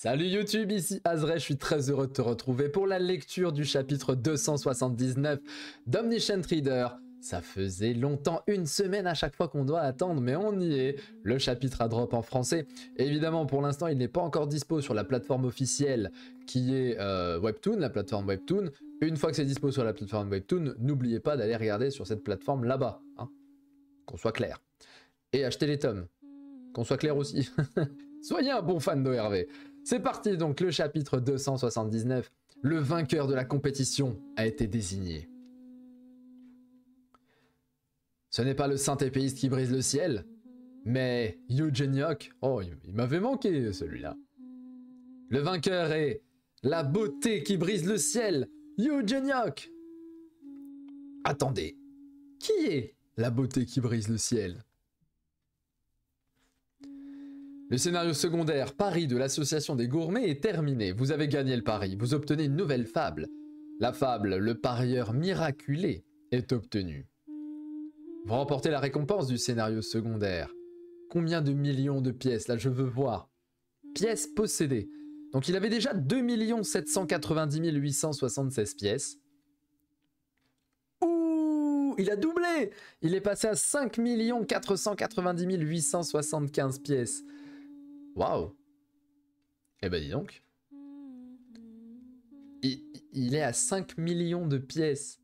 Salut YouTube, ici Azray, je suis très heureux de te retrouver pour la lecture du chapitre 279 d'Omniscient Reader. Ça faisait longtemps, une semaine à chaque fois qu'on doit attendre, mais on y est. Le chapitre a drop en français. Évidemment, pour l'instant, il n'est pas encore dispo sur la plateforme officielle qui est Webtoon, la plateforme Webtoon. Une fois que c'est dispo sur la plateforme Webtoon, n'oubliez pas d'aller regarder sur cette plateforme là-bas, hein, qu'on soit clair. Et acheter les tomes, qu'on soit clair aussi. Soyez un bon fan d'ORV. C'est parti, donc le chapitre 279. Le vainqueur de la compétition a été désigné. Ce n'est pas le saint épéiste qui brise le ciel, mais Eugeniok. Oh, il m'avait manqué celui-là. Le vainqueur est la beauté qui brise le ciel, Eugeniok. Attendez, qui est la beauté qui brise le ciel? Le scénario secondaire Paris de l'association des gourmets est terminé. Vous avez gagné le pari. Vous obtenez une nouvelle fable. La fable Le parieur miraculé est obtenue. Vous remportez la récompense du scénario secondaire. Combien de millions de pièces? Là, je veux voir. Pièces possédées. Donc, il avait déjà 2 790 876 pièces. Ouh, il a doublé! Il est passé à 5 490 875 pièces. Waouh! Eh ben dis donc. Il est à 5 millions de pièces.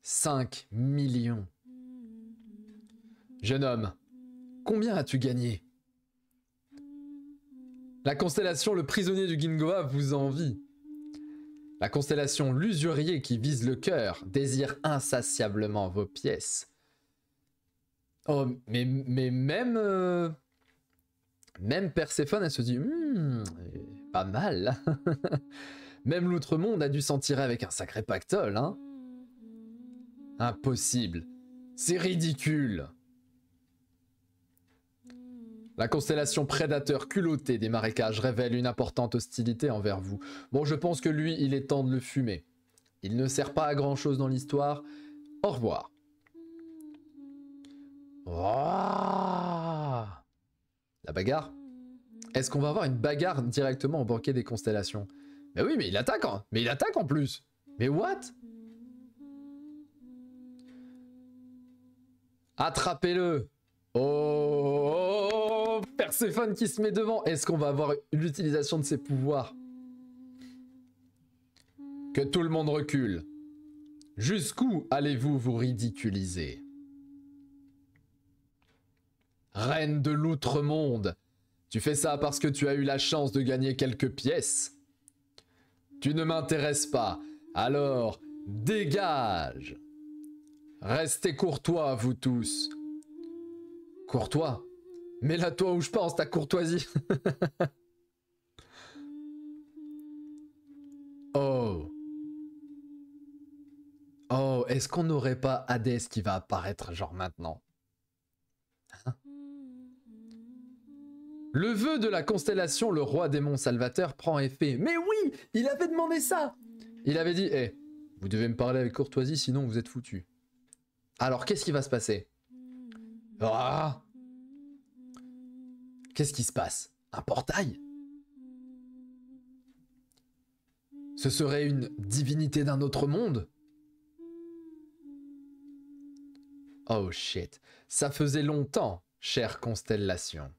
5 millions. Jeune homme, combien as-tu gagné? La constellation Le prisonnier du Gingoa vous envie. La constellation L'usurier qui vise le cœur désire insatiablement vos pièces. Oh, mais même... Même Perséphone, elle se dit pas mal. Même l'Outre-Monde a dû s'en tirer avec un sacré pactole, hein. Impossible. C'est ridicule. La constellation Prédateur culotté des marécages révèle une importante hostilité envers vous. Bon, je pense que lui, il est temps de le fumer. Il ne sert pas à grand-chose dans l'histoire. Au revoir. Oh, la bagarre? Est-ce qu'on va avoir une bagarre directement au banquet des constellations? Mais oui, mais il attaque, hein. Mais il attaque en plus. Mais what? Attrapez-le. Oh, Perséphone qui se met devant. Est-ce qu'on va avoir l'utilisation de ses pouvoirs? Que tout le monde recule. Jusqu'où allez-vous vous ridiculiser? Reine de l'Outre-Monde, tu fais ça parce que tu as eu la chance de gagner quelques pièces. Tu ne m'intéresses pas, alors dégage. Restez courtois, vous tous. Courtois? Mais là, toi où je pense, ta courtoisie. Oh. Oh, est-ce qu'on n'aurait pas Hadès qui va apparaître genre maintenant? Hein? Le vœu de la constellation Le Roi Démon Salvateur prend effet. Mais oui, il avait demandé ça. Il avait dit, hey, vous devez me parler avec courtoisie, sinon vous êtes foutus. Alors, qu'est-ce qui va se passer? Ah, qu'est-ce qui se passe? Un portail? Ce serait une divinité d'un autre monde? Oh shit, ça faisait longtemps, chère constellation.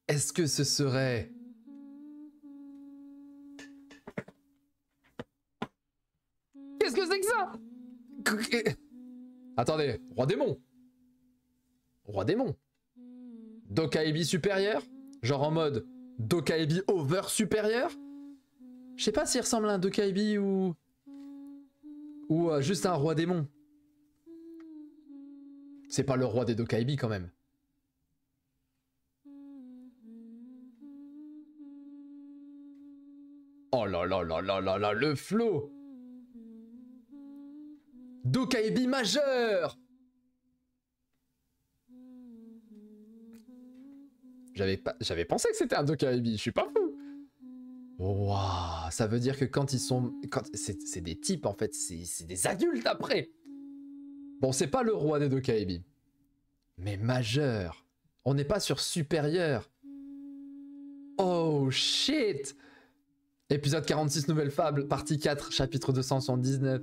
Est-ce que ce serait... Qu'est-ce que c'est que ça? Attendez, Roi Démon. Roi Démon. Dokaibi supérieur? Genre en mode Dokaibi over supérieur? Je sais pas s'il ressemble à un Dokaibi ou juste un Roi Démon. C'est pas le roi des Dokaibi quand même. Oh là là là là là là, le flow! Dokaibi majeur! J'avais pensé que c'était un Dokaibi, je suis pas fou! Waouh, ça veut dire que quand ils sont... C'est des types en fait, c'est des adultes après! Bon, c'est pas le roi des Dokaibi. Mais majeur! On n'est pas sur supérieur! Oh Oh shit! Épisode 46, Nouvelle Fable, partie 4, chapitre 279.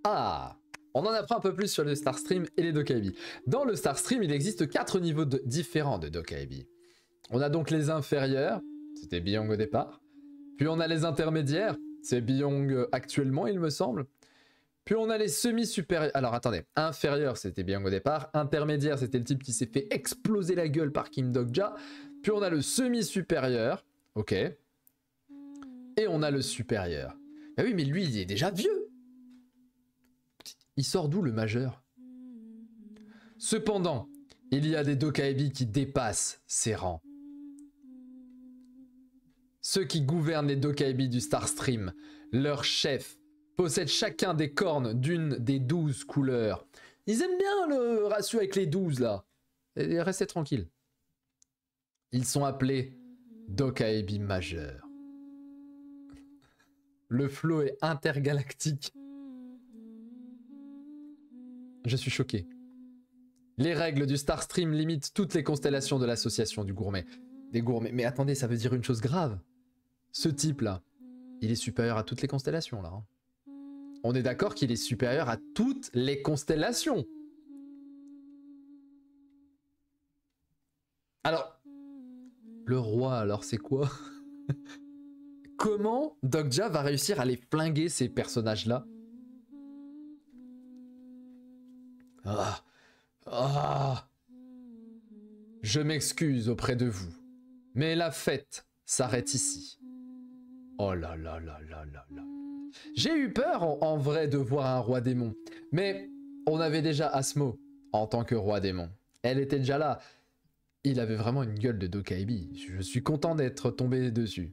Ah! On en apprend un peu plus sur le Starstream et les Dokaibi. Dans le Starstream, il existe 4 niveaux différents de Dokaibi. On a donc les inférieurs, c'était Byong au départ. Puis on a les intermédiaires, c'est Byong actuellement il me semble. Puis on a les semi-supérieurs. Alors attendez, inférieur c'était Byong au départ. Intermédiaire c'était le type qui s'est fait exploser la gueule par Kim Dokja. Puis on a le semi-supérieur. Ok. Et on a le supérieur. Ah oui mais lui il est déjà vieux. Il sort d'où le majeur? Cependant, il y a des Dokaibi qui dépassent ses rangs. Ceux qui gouvernent les Dokaibi du Starstream, leurs chefs, possèdent chacun des cornes d'une des 12 couleurs. Ils aiment bien le ratio avec les 12 là. Et restez tranquilles. Ils sont appelés Dokaibi majeurs. Le flow est intergalactique. Je suis choqué. Les règles du Starstream limitent toutes les constellations de l'association du gourmet. Des gourmets. Mais attendez, ça veut dire une chose grave. Ce type-là, il est supérieur à toutes les constellations, là. Hein. On est d'accord qu'il est supérieur à toutes les constellations. Alors, le roi, alors c'est quoi? Comment Dokja va réussir à les flinguer, ces personnages-là? Ah. Ah. Je m'excuse auprès de vous, mais la fête s'arrête ici. Oh là là là là là là. J'ai eu peur en vrai de voir un roi démon, mais on avait déjà Asmo en tant que roi démon. Elle était déjà là. Il avait vraiment une gueule de Dokaibi. Je suis content d'être tombé dessus.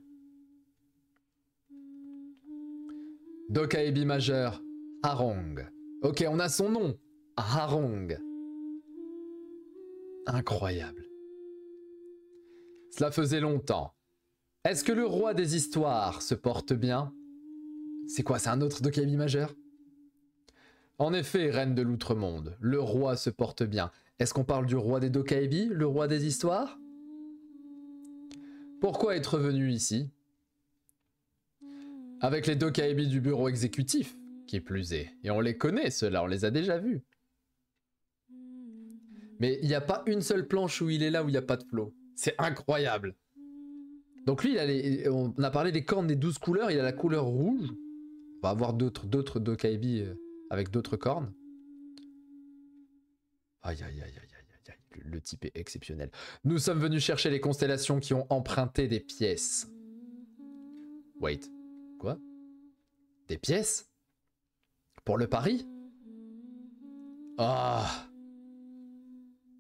Dokaibi majeur, Harong. Ok, on a son nom. Harong. Incroyable. Cela faisait longtemps. Est-ce que le roi des histoires se porte bien? C'est quoi, c'est un autre Dokaibi majeur? En effet, reine de l'outre-monde, le roi se porte bien. Est-ce qu'on parle du roi des Dokaibi, le roi des histoires? Pourquoi être venu ici? Avec les Dokaibi du bureau exécutif, qui plus est. Et on les connaît, ceux-là, on les a déjà vus. Mais il n'y a pas une seule planche où il est là où il n'y a pas de flow. C'est incroyable. Donc lui, on a parlé des cornes des 12 couleurs, il a la couleur rouge. On va avoir d'autres Dokaibi avec d'autres cornes. Aïe aïe aïe aïe aïe aïe, le type est exceptionnel. Nous sommes venus chercher les constellations qui ont emprunté des pièces. Wait, quoi? Des pièces? Pour le pari? Ah!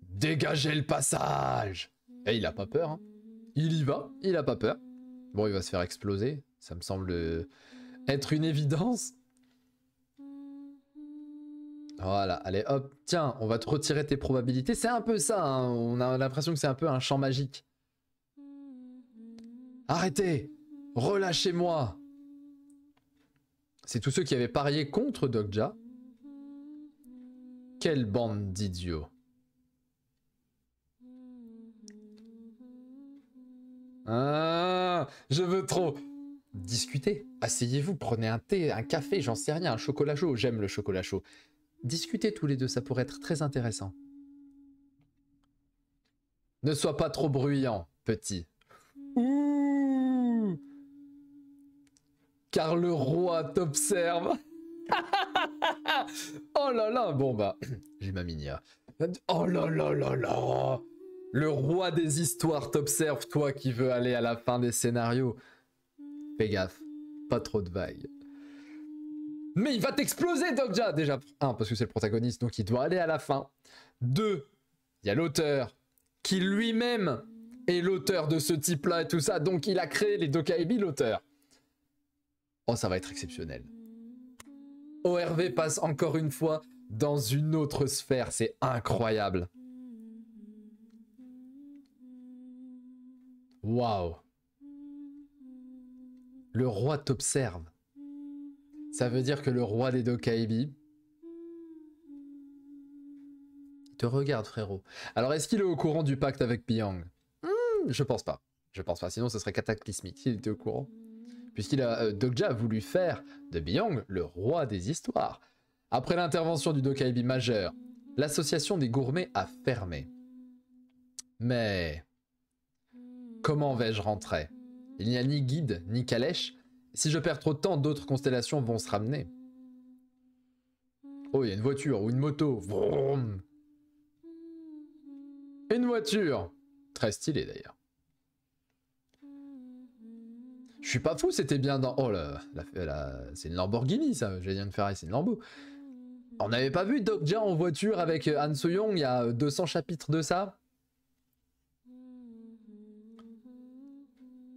Dégagez le passage! Et il a pas peur, hein. Il y va, il a pas peur. Bon, il va se faire exploser. Ça me semble être une évidence. Voilà, allez hop. Tiens, on va te retirer tes probabilités. C'est un peu ça, hein. On a l'impression que c'est un peu un champ magique. Arrêtez! Relâchez-moi! C'est tous ceux qui avaient parié contre Dokja. Quelle bande d'idiots. Ah, je veux trop. Discutez, asseyez-vous, prenez un thé, un café, j'en sais rien, un chocolat chaud, j'aime le chocolat chaud. Discutez tous les deux, ça pourrait être très intéressant. Ne sois pas trop bruyant, petit. Ouh. Car le roi t'observe. Oh là là, bon bah, j'ai ma minia. Oh là là là là. Le roi des histoires t'observe, toi qui veux aller à la fin des scénarios. Fais gaffe, pas trop de vagues. Mais il va t'exploser, Dokja! Déjà, 1, parce que c'est le protagoniste, donc il doit aller à la fin. 2, il y a l'auteur, qui lui-même est l'auteur de ce type-là et tout ça, donc il a créé les Dokaibi, l'auteur. Oh, ça va être exceptionnel. ORV passe encore une fois dans une autre sphère, c'est incroyable. Waouh. Le roi t'observe. Ça veut dire que le roi des Dokaibi te regarde, frérot. Alors, est-ce qu'il est au courant du pacte avec Byong? Je pense pas. Je pense pas, sinon ce serait cataclysmique s'il était au courant. Dogja a voulu faire de Byung le roi des histoires. Après l'intervention du Dokaibi majeur, l'association des gourmets a fermé. Mais comment vais-je rentrer? Il n'y a ni guide, ni calèche. Si je perds trop de temps, d'autres constellations vont se ramener. Oh, il y a une voiture ou une moto. Vroom. Une voiture. Très stylée d'ailleurs. Je suis pas fou, c'était bien dans... Oh là, c'est une Lamborghini ça, j'ai dit une Ferrari, c'est une Lambo. On n'avait pas vu Dogja en voiture avec Han So-young il y a 200 chapitres de ça?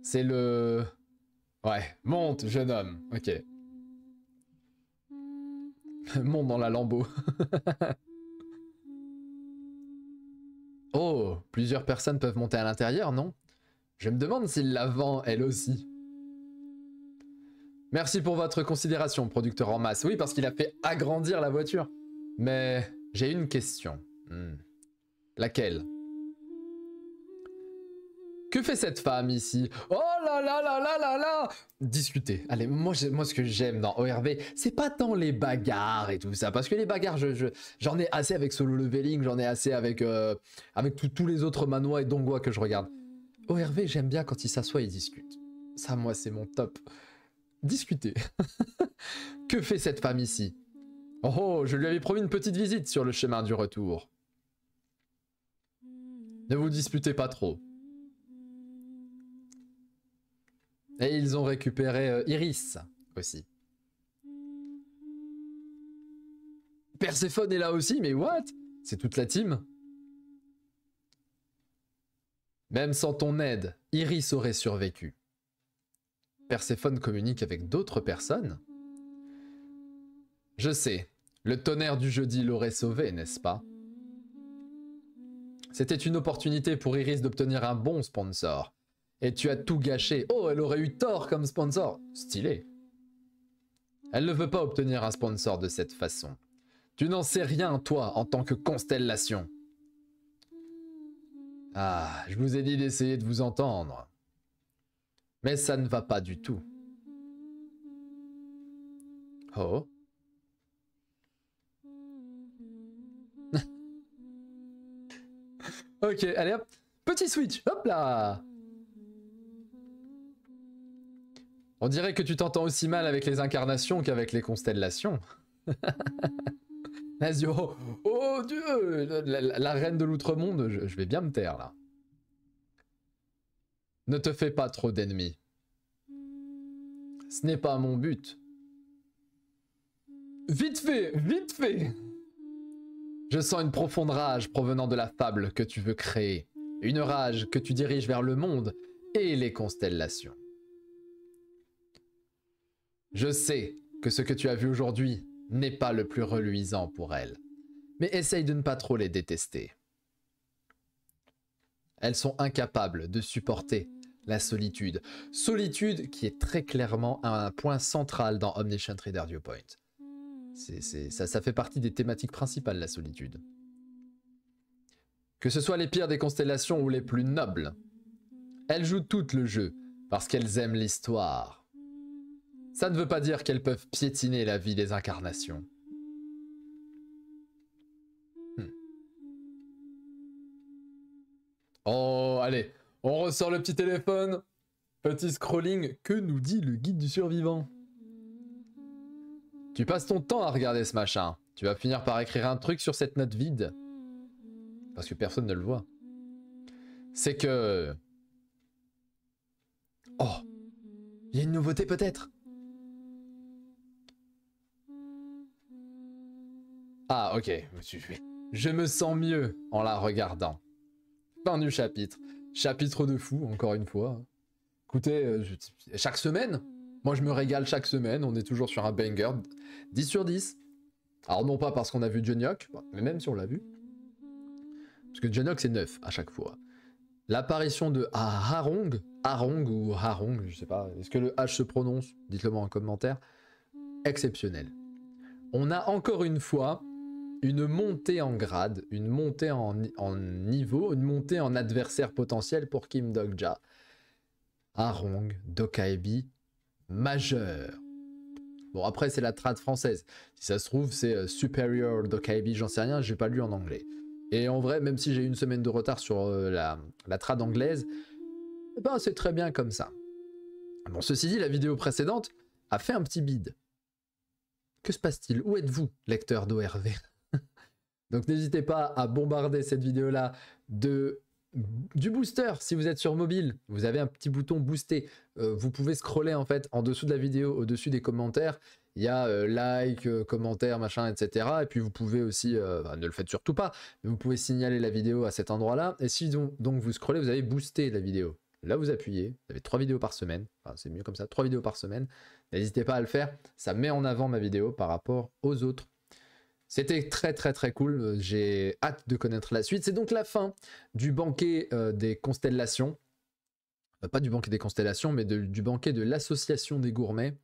C'est le... Ouais, monte jeune homme, ok. Monte dans la Lambo. Oh, plusieurs personnes peuvent monter à l'intérieur, non? Je me demande s'il la vend elle aussi. Merci pour votre considération, producteur en masse. Oui, parce qu'il a fait agrandir la voiture. Mais j'ai une question. Laquelle? Que fait cette femme ici? Oh là là là là là là! Discuter. Allez, moi ce que j'aime dans ORV, c'est pas tant les bagarres et tout ça. Parce que les bagarres, j'en ai assez avec Solo Leveling, j'en ai assez avec tous les autres manhwa et dongwa que je regarde. ORV, j'aime bien quand ils s'assoient et ils discutent. Ça, moi, c'est mon top. Discuter. Que fait cette femme ici? Oh, je lui avais promis une petite visite sur le chemin du retour. Ne vous disputez pas trop. Et ils ont récupéré Iris aussi. Perséphone est là aussi, mais what? C'est toute la team. Même sans ton aide, Iris aurait survécu. Perséphone communique avec d'autres personnes? Je sais, le tonnerre du jeudi l'aurait sauvé, n'est-ce pas? C'était une opportunité pour Iris d'obtenir un bon sponsor. Et tu as tout gâché. Oh, elle aurait eu tort comme sponsor. Stylé. Elle ne veut pas obtenir un sponsor de cette façon. Tu n'en sais rien, toi, en tant que constellation. Ah, je vous ai dit d'essayer de vous entendre. Mais ça ne va pas du tout. Oh. Ok, allez hop. Petit switch, hop là. On dirait que tu t'entends aussi mal avec les incarnations qu'avec les constellations. Vas-y, oh Dieu, la reine de l'outre-monde, je vais bien me taire là. Ne te fais pas trop d'ennemis. Ce n'est pas mon but. Vite fait, vite fait. Je sens une profonde rage provenant de la fable que tu veux créer. Une rage que tu diriges vers le monde et les constellations. Je sais que ce que tu as vu aujourd'hui n'est pas le plus reluisant pour elles. Mais essaye de ne pas trop les détester. Elles sont incapables de supporter la solitude. Solitude qui est très clairement un point central dans Omniscient Reader Viewpoint. Ça fait partie des thématiques principales, la solitude. Que ce soit les pires des constellations ou les plus nobles, elles jouent toutes le jeu parce qu'elles aiment l'histoire. Ça ne veut pas dire qu'elles peuvent piétiner la vie des incarnations. Oh, allez, on ressort le petit téléphone. Petit scrolling, que nous dit le guide du survivant? Tu passes ton temps à regarder ce machin. Tu vas finir par écrire un truc sur cette note vide. Parce que personne ne le voit. C'est que... Oh, il y a une nouveauté peut-être? Ah, ok. Je me sens mieux en la regardant. Fin du chapitre. Chapitre de fou, encore une fois. Écoutez, chaque semaine, moi je me régale chaque semaine, on est toujours sur un banger. 10 sur 10. Alors non pas parce qu'on a vu Jonyok, mais même si on l'a vu. Parce que Jonyok c'est 9 à chaque fois. L'apparition de Harong ou Harong, je sais pas, est-ce que le H se prononce? Dites-le moi en commentaire. Exceptionnel. On a encore une fois une montée en grade, une montée en niveau, une montée en adversaire potentiel pour Kim Dogja. Arong, Dokaibi, majeur. Bon, après, c'est la trad française. Si ça se trouve, c'est Superior Dokaibi, j'en sais rien, j'ai pas lu en anglais. Et en vrai, même si j'ai une semaine de retard sur la trad anglaise, ben, c'est très bien comme ça. Bon, ceci dit, la vidéo précédente a fait un petit bide. Que se passe-t-il? Où êtes-vous, lecteur d'ORV? Donc n'hésitez pas à bombarder cette vidéo-là du booster. Si vous êtes sur mobile, vous avez un petit bouton booster. Vous pouvez scroller en fait en dessous de la vidéo, au-dessus des commentaires. Il y a like, commentaire, machin, etc. Et puis vous pouvez aussi, ne le faites surtout pas, mais vous pouvez signaler la vidéo à cet endroit-là. Et si donc vous scrollez, vous avez boosté la vidéo. Là, vous appuyez, vous avez 3 vidéos par semaine. Enfin, c'est mieux comme ça, 3 vidéos par semaine. N'hésitez pas à le faire, ça met en avant ma vidéo par rapport aux autres. C'était très très très cool, j'ai hâte de connaître la suite. C'est donc la fin du banquet des constellations. Pas du banquet des constellations, mais du banquet de l'association des gourmets.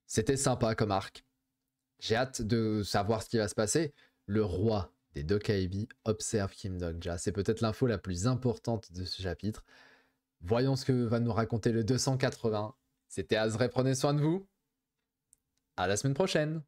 C'était sympa comme arc. J'ai hâte de savoir ce qui va se passer. Le roi des Dokaibi observe Kim Dok-ja. C'est peut-être l'info la plus importante de ce chapitre. Voyons ce que va nous raconter le 280. C'était Azray, prenez soin de vous. À la semaine prochaine.